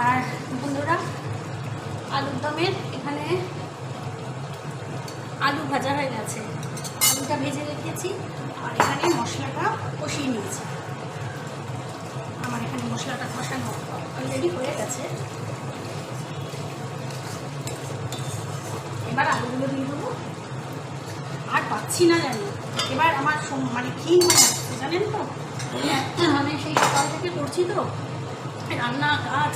আর বন্ধুরা আলুর দমের এখানে আলু ভাজা হয়ে গেছে, আলুটা ভেজে রেখেছি। আর এখানে মশলাটা কষিয়ে নিয়েছি। আমার এখানে মশলাটা কষানো অলরেডি হয়ে গেছে। এবার আলুগুলো দিয়ে দেবো। আর পাচ্ছি না জানি, এবার আমার মানে ক্ষীণ হয়ে আসছে জানেন তো। আমি সেই সকাল থেকে করছি তো রান্না কাজ,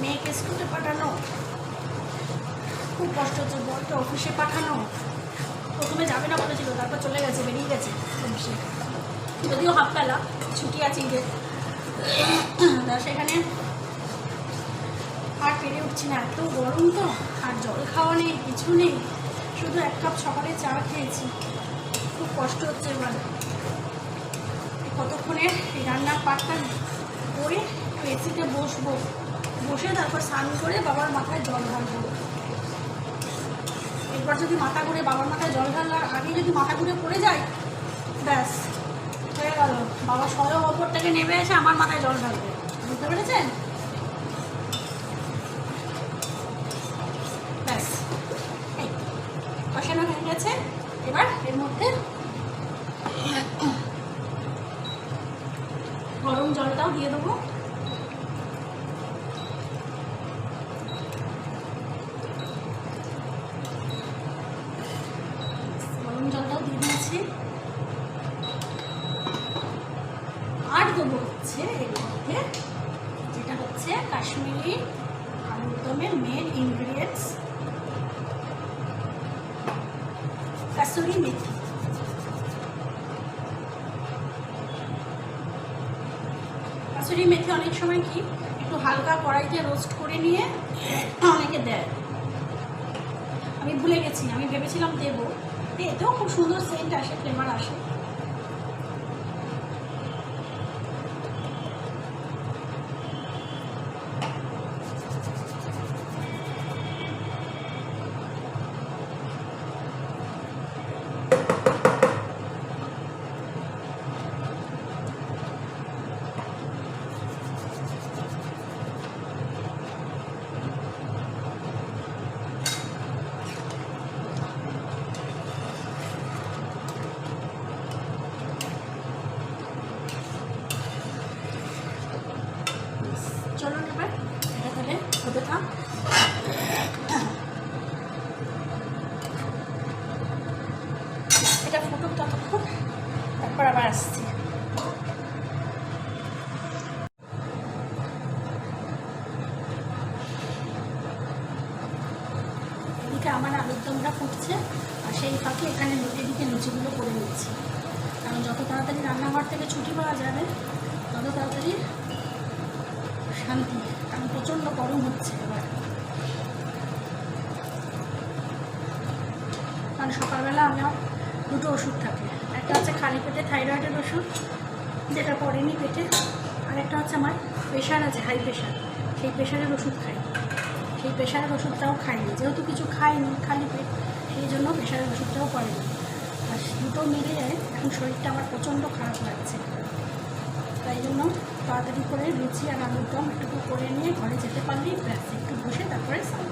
মেয়েকে স্কুলে পাঠানো, খুব কষ্ট হচ্ছে। বলতে অফিসে পাঠানো, প্রথমে যাবে না বলেছিল, তারপর চলে গেছে, বেরিয়ে গেছে অফিসে, যদিও হাফবেলা ছুটি আছে ঈদের। তা সেখানে আর পেরে উঠছি না, এত গরম তো, আর জল খাওয়া নেই, কিছু নেই, শুধু 1 কাপ সকালে চা খেয়েছি। খুব কষ্ট হচ্ছে। এবার কতক্ষণে এই রান্নার পাটটা করে একটু এসিতে বসবো, বসে তারপর স্নান করে বাবার মাথায় জল ঢালবো। এরপর যদি মাথা ঘুরে, বাবার মাথায় জল ঢালার আগে যদি মাথা ঘুরে পড়ে যায়, ব্যাস হয়ে গেল, বাবা স্বয়ং ওপর থেকে নেমে এসে আমার মাথায় জল ঢালবে। বুঝতে পেরেছেন? ব্যাস কষানো হয়ে গেছে। এবার এর মধ্যে গরম জলটাও দিয়ে দেবো। গরম জলটাও দিয়ে দিয়েছি। আর দেবো হচ্ছে এর মধ্যে, যেটা হচ্ছে কাশ্মীরি আলুর দমের মেন ইনগ্রিডিয়েন্টস, কাসুরি মেথি। কাসুরি মেথি অনেক সময় কি একটু হালকা কড়াইতে রোস্ট করে নিয়ে অনেকে দেয়। আমি ভুলে গেছি, আমি ভেবেছিলাম দেবো, এতেও খুব সুন্দর সেন্ট আসে, ফ্লেভার আসে। চলো এবার এটা তাহলে হতে থাক। এটা ফুটুক ততক্ষণ, তারপর আবার আসছি। এদিকে আমার আলুর দমটা ফুটছে, আর সেই ফাঁকে এখানে এদিকে লুচিগুলো করে নিচ্ছি। কারণ যত তাড়াতাড়ি রান্নাঘর থেকে ছুটি পাওয়া যাবে তত তাড়াতাড়ি শান্তি, কারণ প্রচণ্ড গরম হচ্ছে এবার। কারণ সকালবেলা আমার 2টো ওষুধ থাকে, একটা হচ্ছে খালি পেটে থাইরয়েডের ওষুধ, যেটা পড়েনি পেটে, আর একটা হচ্ছে আমার প্রেশার আছে, হাই প্রেশার, সেই প্রেশারের ওষুধ খাই। সেই প্রেশারের ওষুধটাও খাইনি, যেহেতু কিছু খাইনি খালি পেট, সেই জন্য প্রেশারের ওষুধটাও পড়েনি। আর দুটো মিলিয়ে এখন শরীরটা আমার প্রচণ্ড খারাপ লাগছে। তাই জন্য তাড়াতাড়ি করে লুচি আর আলুর দম একটু করে নিয়ে ঘরে যেতে পারলেই ব্যাস, একটু বসে তারপরে স্নান।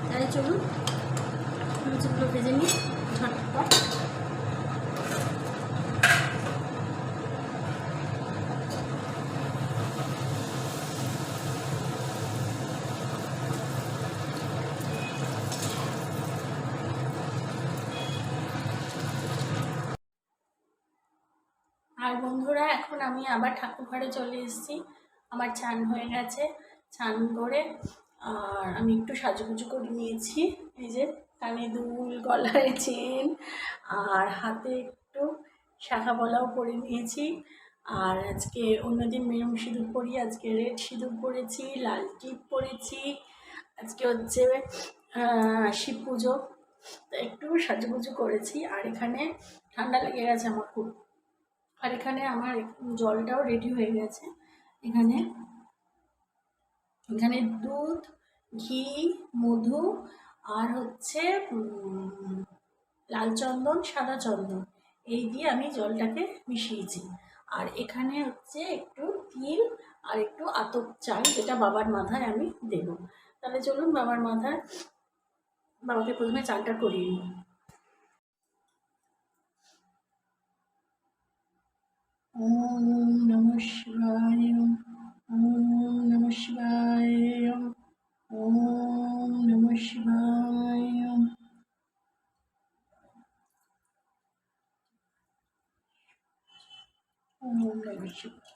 তাই চলুন লুচিগুলো ভেজে নিই ঝটপট। আর বন্ধুরা এখন আমি আবার ঠাকুর ঘরে চলে এসেছি। আমার চান হয়ে গেছে, চান করে আর আমি একটু সাজুগুজু করে নিয়েছি। এই যে কানে দুল, গলায় চেন, আর হাতে একটু শাখা পলাও পরে নিয়েছি। আর আজকে অন্যদিন মেরুন সিঁদুর পরি, আজকে রেড সিঁদুর পরেছি, লাল টিপ পরেছি। আজকে হচ্ছে শিব পুজো, তো একটু সাজুগুজু করেছি। আর এখানে ঠান্ডা লেগে গেছে আমার খুব। আর এখানে আমার জলটাও রেডি হয়ে গেছে। এখানে এখানে দুধ, ঘি, মধু আর হচ্ছে লাল চন্দন, সাদা চন্দন, এই দিয়ে আমি জলটাকে মিশিয়েছি। আর এখানে হচ্ছে একটু তিল আর একটু আতপ চাল, যেটা বাবার মাথায় আমি দেব। তাহলে চলুন বাবার মাথায় বাবাকে প্রথমে চানটা করিয়ে নিই। ওম নমঃ শিবায়, ওম নমঃ শিবায়, ওম নমঃ শিবায়। ওম নমঃ শিবায়।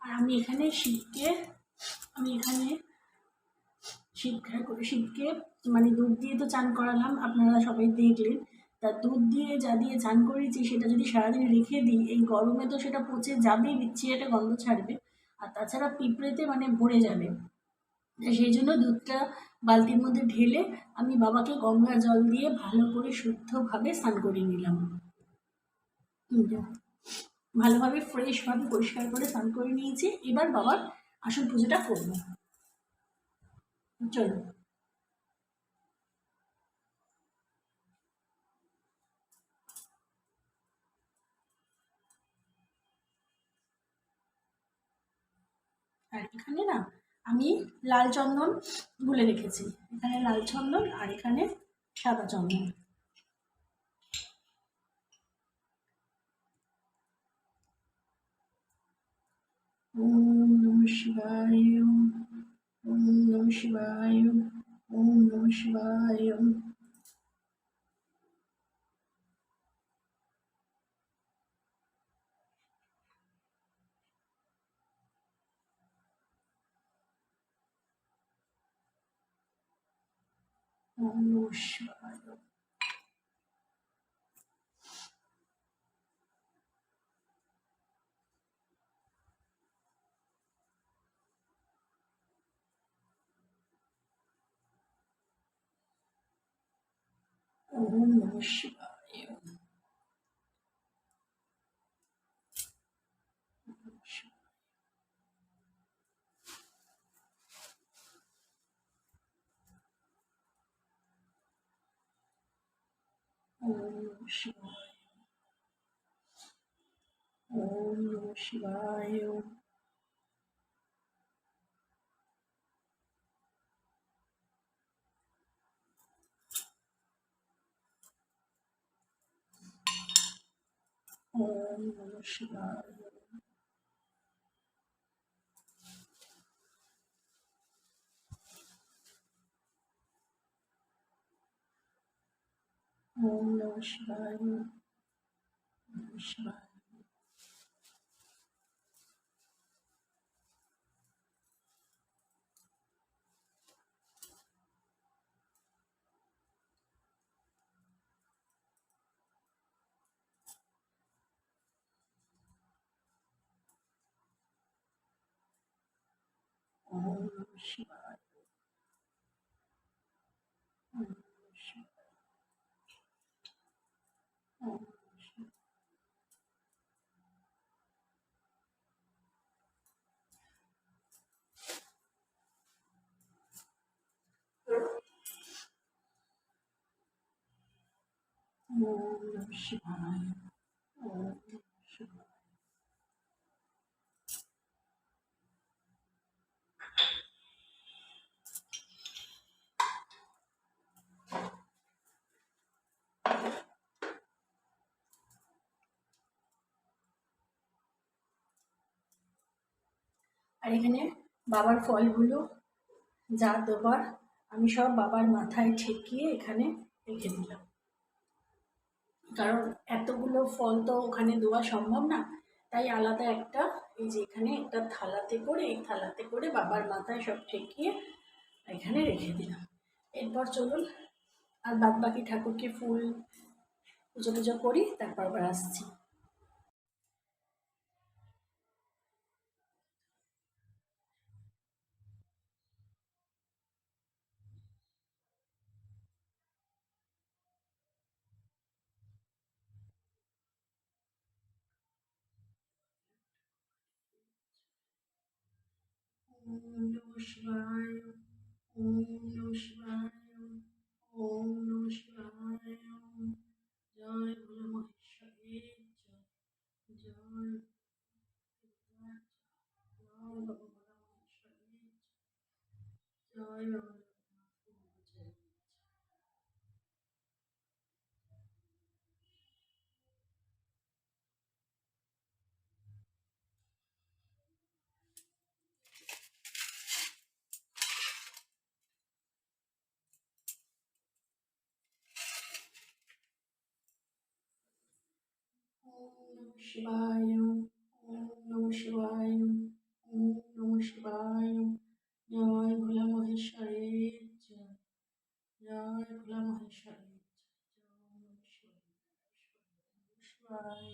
আর আমি এখানে শিবকে মানে দুধ দিয়ে তো চান করালাম, আপনারা সবাই দেখলেন। তা দুধ দিয়ে যা দিয়ে চান করিয়েছি সেটা যদি সারাদিন রেখে দিই, এই গরমে তো সেটা পচে যাবেই, বিচ্ছিরি একটা গন্ধ ছাড়বে। আর তাছাড়া পিঁপড়েতে মানে ভরে যাবে। সেই জন্য দুধটা বালতির মধ্যে ঢেলে আমি বাবাকে গঙ্গা জল দিয়ে ভালো করে শুদ্ধভাবে স্নান করিয়ে নিলাম। ভালোভাবে ফ্রেশভাবে পরিষ্কার করে স্নান করে নিয়েছি। এবার বাবার আসল পুজোটা করবো। চলো। আর এখানে না আমি লাল চন্দন গুলে রেখেছি। এখানে লাল চন্দন আর এখানে সাদা চন্দন। ওম নমঃ শিবায়, ওম নমঃ শিবায়, ওম নমঃ শিবায়। ওম নমঃ শিবায়। ওম নমঃ শিবায়। ওম নমঃ শিবায়। ওম নমঃ শিবায়। ওম নমঃ শিবায়। ওম নমঃ শিবায়। নমঃ শিবায়। ওম নমঃ শিবায়। ওম নমঃ শিবায়। ওম নমঃ শিবায়। ওম নমঃ শিবায়। ওম নমঃ শিবায়। আর এখানে বাবার ফলগুলো যা দেবার আমি সব বাবার মাথায় ঠেকিয়ে এখানে রেখে দিলাম। কারণ এতগুলো ফল তো ওখানে দেওয়া সম্ভব না, তাই আলাদা একটা এই যে এখানে একটা থালাতে করে, এই থালাতে করে বাবার মাথায় সব ঠেকিয়ে এখানে রেখে দিলাম। এরপর চলুন আর বাদ বাকি ঠাকুরকে ফুল পুজো টুজো করি, তারপর আবার আসছি। ওম নমঃ শিবায়। ওম নমঃ শিবায়। ওম নমঃ শিবায়। জয় ভোলে মহেশ্বরী। জয় জয় বাবা ভোলা মহেশ্বরী। জয় বাবা। ওম নমঃ শিবায়। ওম নমঃ শিবায়। ওম নমঃ শিবায়। জয় ভোলা মহেশ্বরী। জয় জয় ভোলা মহেশ্বরী। জয় নমঃ শিবায়।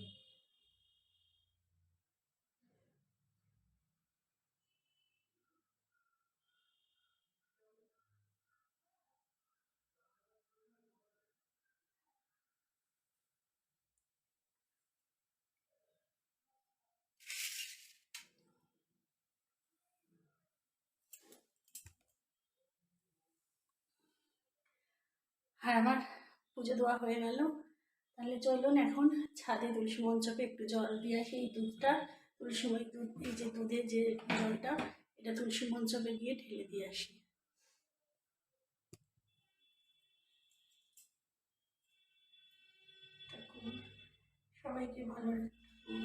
আর আমার পুজো দেওয়া হয়ে গেল। তাহলে চলুন এখন ছাদে তুলসী মঞ্চকে একটু জল দিয়ে আসি। এই দুধটা তুলসী দুধ, এই যে দুধের যে জলটা, এটা তুলসী মঞ্চকে গিয়ে ঢেলে দিয়ে আসি। সবাইকে ভালো রাখুন।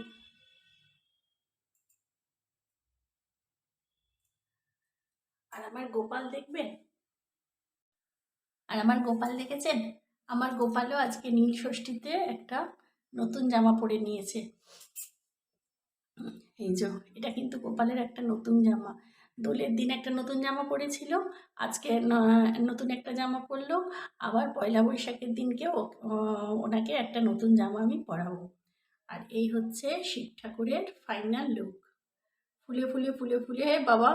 আর আমার গোপাল দেখবেন, আর আমার গোপাল দেখেছেন? আমার গোপালও আজকে নীল ষষ্ঠীতে একটা নতুন জামা পরে নিয়েছে। এই যে এটা কিন্তু গোপালের একটা নতুন জামা। দোলের দিন একটা নতুন জামা পরেছিল, আজকে নতুন একটা জামা পরলো। আবার পয়লা বৈশাখের দিনকেও ওনাকে একটা নতুন জামা আমি পরাবো। আর এই হচ্ছে শিব ঠাকুরের ফাইনাল লুক। ফুলে ফুলে ফুলে ফুলে বাবা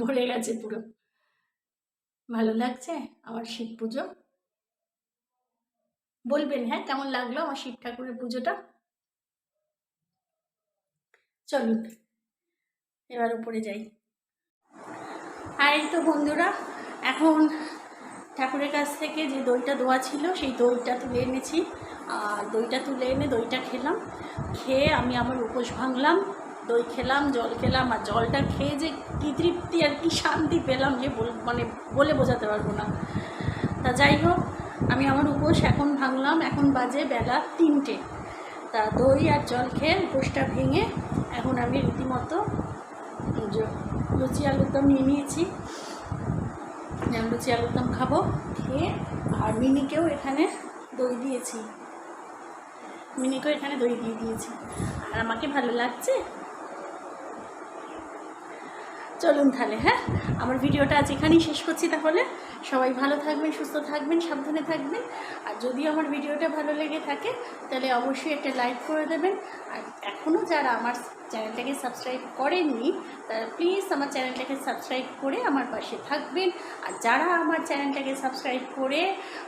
ভরে গেছে পুরো। ভালো লাগছে আমার শিব পুজো? বলবেন হ্যাঁ, কেমন লাগলো আমার শিব ঠাকুরের পুজোটা? চলুন এবার উপরে যাই। আর এই তো বন্ধুরা, এখন ঠাকুরের কাছ থেকে যে দইটা দেওয়া ছিল সেই দইটা তুলে এনেছি। আর দইটা তুলে এনে দইটা খেলাম। খেয়ে আমি আমার উপোস ভাঙলাম, দই খেলাম, জল খেলাম। আর জলটা খেয়ে যে কী তৃপ্তি আর কি শান্তি পেলাম যে মানে বলে বোঝাতে পারবো না। তা যাই হোক, আমি আমার উপোস এখন ভাঙলাম। এখন বাজে বেলা 3টে। তা দই আর জল খেয়ে উপোসটা ভেঙে এখন আমি রীতিমতো লুচি আলুর দম নিয়ে নিয়েছি। লুচি আলুর দম খাবো। খেয়ে আর মিনিকেও এখানে দই দিয়েছি, মিনিকেও এখানে দই দিয়ে দিয়েছি। আর আমাকে ভালো লাগছে। চলুন তাহলে, হ্যাঁ, আমার ভিডিওটা আজ এখানেই শেষ করছি। তাহলে সবাই ভালো থাকবেন, সুস্থ থাকবেন, সাবধানে থাকবেন। আর যদি আমার ভিডিওটা ভালো লেগে থাকে তাহলে অবশ্যই একটা লাইক করে দেবেন। আর এখনও যারা আমার চ্যানেলটাকে সাবস্ক্রাইব করেননি তারা প্লিজ আমার চ্যানেলটাকে সাবস্ক্রাইব করে আমার পাশে থাকবেন। আর যারা আমার চ্যানেলটাকে সাবস্ক্রাইব করে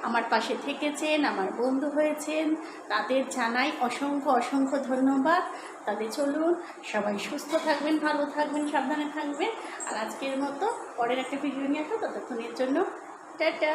আমার পাশে থেকেছেন, আমার বন্ধু হয়েছেন, তাদের জানাই অসংখ্য অসংখ্য ধন্যবাদ। তাহলে চলুন, সবাই সুস্থ থাকবেন, ভালো থাকবেন, সাবধানে থাকবেন। আর আজকের মতো পরের একটা ভিডিও নিয়ে আসবো। ততক্ষণের জন্য টাটা।